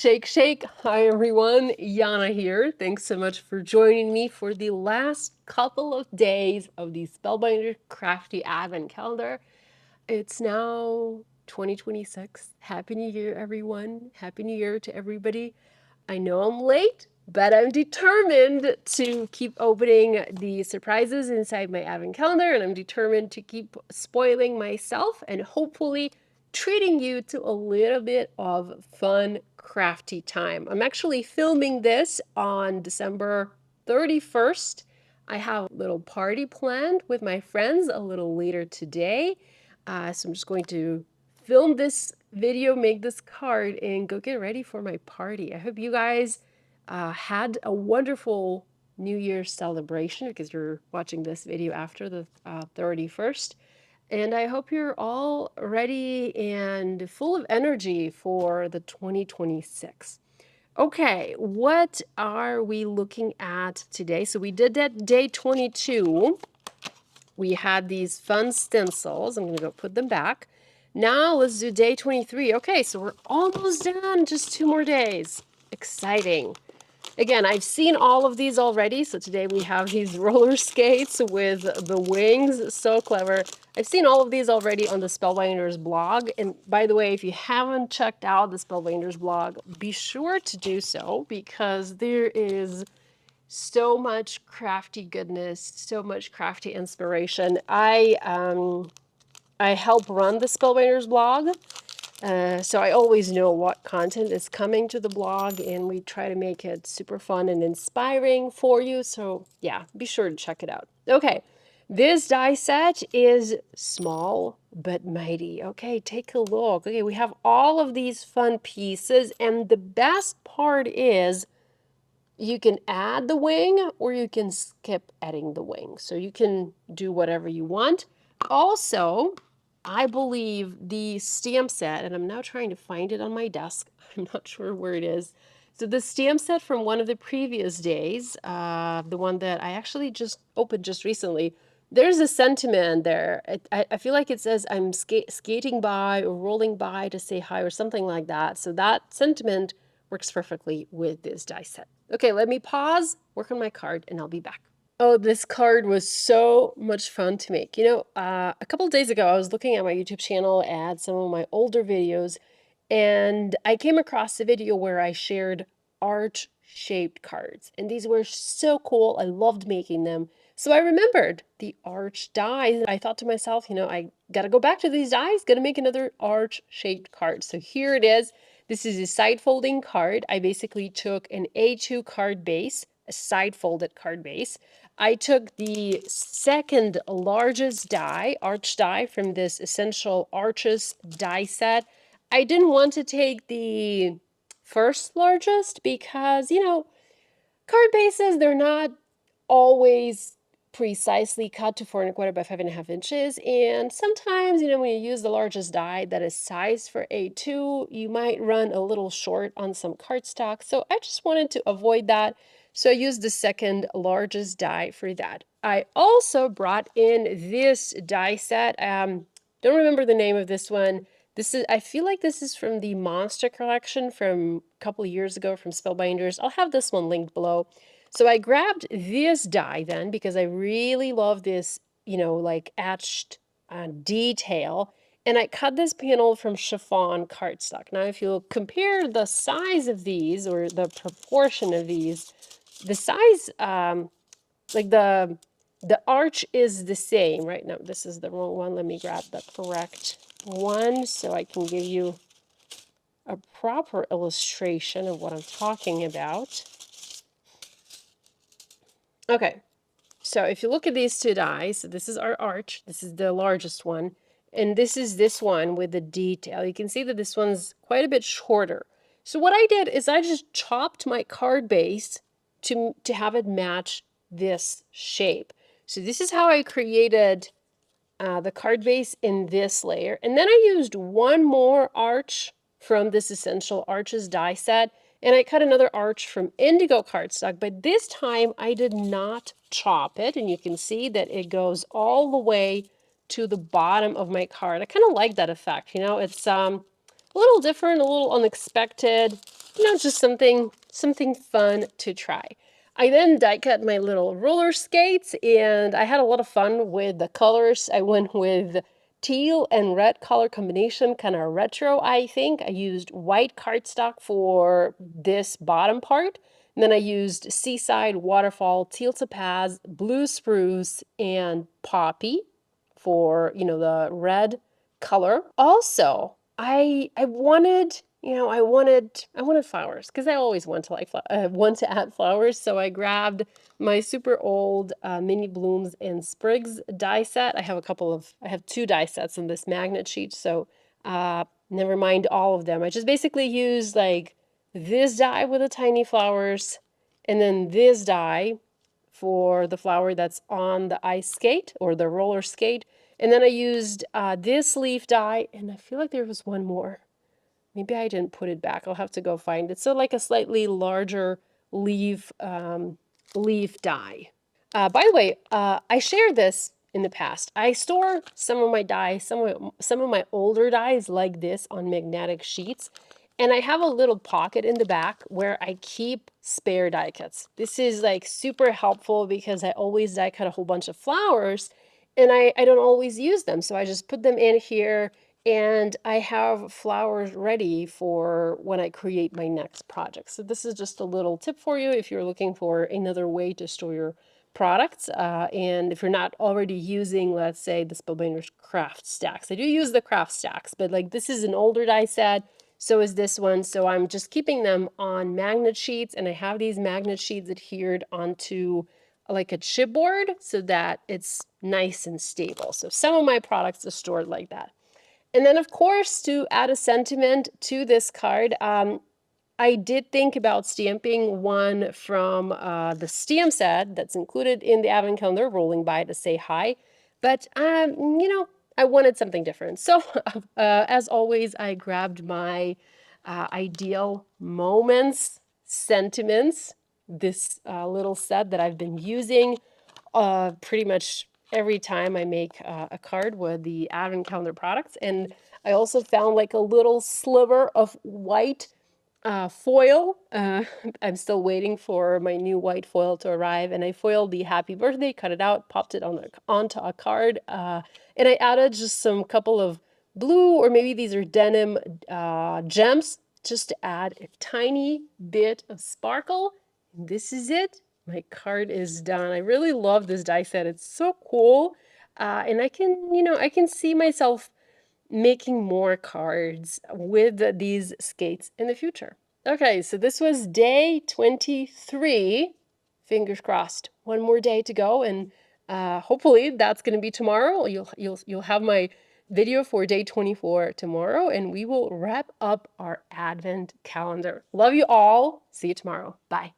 Shake, shake. Hi, everyone. Yana here. Thanks so much for joining me for the last couple of days of the Spellbinder Crafty Advent Calendar. It's now 2026. Happy New Year, everyone. Happy New Year to everybody. I know I'm late, but I'm determined to keep opening the surprises inside my Advent Calendar, and I'm determined to keep spoiling myself and hopefully treating you to a little bit of fun, crafty time. I'm actually filming this on December 31st. I have a little party planned with my friends a little later today. So I'm just going to film this video, make this card, and go get ready for my party. I hope you guys had a wonderful New Year's celebration because you're watching this video after the 31st. And I hope you're all ready and full of energy for the 2026. Okay, what are we looking at today? So we did that day 22. We had these fun stencils. I'm going to go put them back. Now let's do day 23. Okay, so we're almost done. Just 2 more days. Exciting. Again, I've seen all of these already. So today we have these roller skates with the wings. So clever. I've seen all of these already on the Spellbinders blog. And by the way, if you haven't checked out the Spellbinders blog, be sure to do so because there is so much crafty goodness, so much crafty inspiration. I help run the Spellbinders blog. So I always know what content is coming to the blog, and we try to make it super fun and inspiring for you. So yeah, be sure to check it out. Okay, this die set is small but mighty. Okay, take a look. Okay, we have all of these fun pieces, and the best part is you can add the wing or you can skip adding the wing. So you can do whatever you want. Also, I believe the stamp set, and I'm now trying to find it on my desk. I'm not sure where it is. So the stamp set from one of the previous days, the one that I actually just opened just recently, there's a sentiment there. I feel like it says I'm skating by or rolling by to say hi or something like that. So that sentiment works perfectly with this die set. Okay, let me pause, work on my card, and I'll be back. Oh, this card was so much fun to make. You know, a couple of days ago, I was looking at my YouTube channel at some of my older videos, and I came across a video where I shared arch-shaped cards. And these were so cool. I loved making them. So I remembered the arch dies. I thought to myself, you know, I got to go back to these dies, got to make another arch-shaped card. So here it is. This is a side-folding card. I basically took an A2 card base, a side-folded card base. I took the second largest die, arch die, from this Essential Arches die set. I didn't want to take the first largest because, you know, card bases, they're not always precisely cut to 4¼ by 5½ inches. And sometimes, you know, when you use the largest die that is sized for A2, you might run a little short on some cardstock. So I just wanted to avoid that. So I used the second largest die for that. I also brought in this die set. Don't remember the name of this one. I feel like this is from the Monster collection from a couple of years ago from Spellbinders. I'll have this one linked below. So I grabbed this die then because I really love this, you know, like etched detail. And I cut this panel from chiffon cardstock. Now, if you compare the size of these or the proportion of these, the size, like the arch is the same, right? No, this is the wrong one. Let me grab the correct one so I can give you a proper illustration of what I'm talking about. Okay, so if you look at these two dies, so this is our arch, this is the largest one, and this is this one with the detail. You can see that this one's quite a bit shorter. So what I did is I just chopped my card base to have it match this shape. So this is how I created the card base in this layer. And then I used one more arch from this Essential Arches die set, and I cut another arch from indigo cardstock, but this time I did not chop it, and you can see that it goes all the way to the bottom of my card. I kind of like that effect, you know, it's a little different, a little unexpected, just something fun to try. I then die cut my little roller skates, and I had a lot of fun with the colors. I went with teal and red color combination, kind of retro, I think. I used white cardstock for this bottom part. And then I used seaside, waterfall, teal topaz, blue spruce, and poppy for, the red color. Also, I wanted, I wanted flowers because I always want to want to add flowers. So I grabbed my super old mini blooms and sprigs die set. I have two die sets in this magnet sheet. So never mind all of them. I just basically used like this die with the tiny flowers, and then this die for the flower that's on the ice skate or the roller skate. And then I used this leaf die, and I feel like there was one more. Maybe I didn't put it back. I'll have to go find it. So like a slightly larger leaf leaf die. By the way, I shared this in the past. I store some of my dies, some of my older dies like this on magnetic sheets. And I have a little pocket in the back where I keep spare die cuts. This is like super helpful because I always die cut a whole bunch of flowers and I don't always use them. So I just put them in here and I have flowers ready for when I create my next project. So this is just a little tip for you if you're looking for another way to store your products. And if you're not already using, let's say, the Spellbinders craft stacks. I do use the craft stacks, but like this is an older die set. So is this one. So I'm just keeping them on magnet sheets, and I have these magnet sheets adhered onto like a chipboard so that it's nice and stable. So some of my products are stored like that. And then, of course, to add a sentiment to this card, I did think about stamping one from the stamp set that's included in the Advent Calendar, Rolling By to Say Hi. But, I wanted something different. So, as always, I grabbed my Ideal Moments sentiments, this little set that I've been using pretty much every time I make a card with the Advent Calendar products. And I also found like a little sliver of white foil. I'm still waiting for my new white foil to arrive, and I foiled the happy birthday, cut it out, popped it onto a card, and I added just some couple of blue, or maybe these are denim gems, just to add a tiny bit of sparkle. And this is it. My card is done. I really love this die set. It's so cool. And I can see myself making more cards with these skates in the future. Okay, so this was day 23. Fingers crossed. One more day to go, and hopefully that's going to be tomorrow. You'll have my video for day 24 tomorrow, and we will wrap up our Advent calendar. Love you all. See you tomorrow. Bye.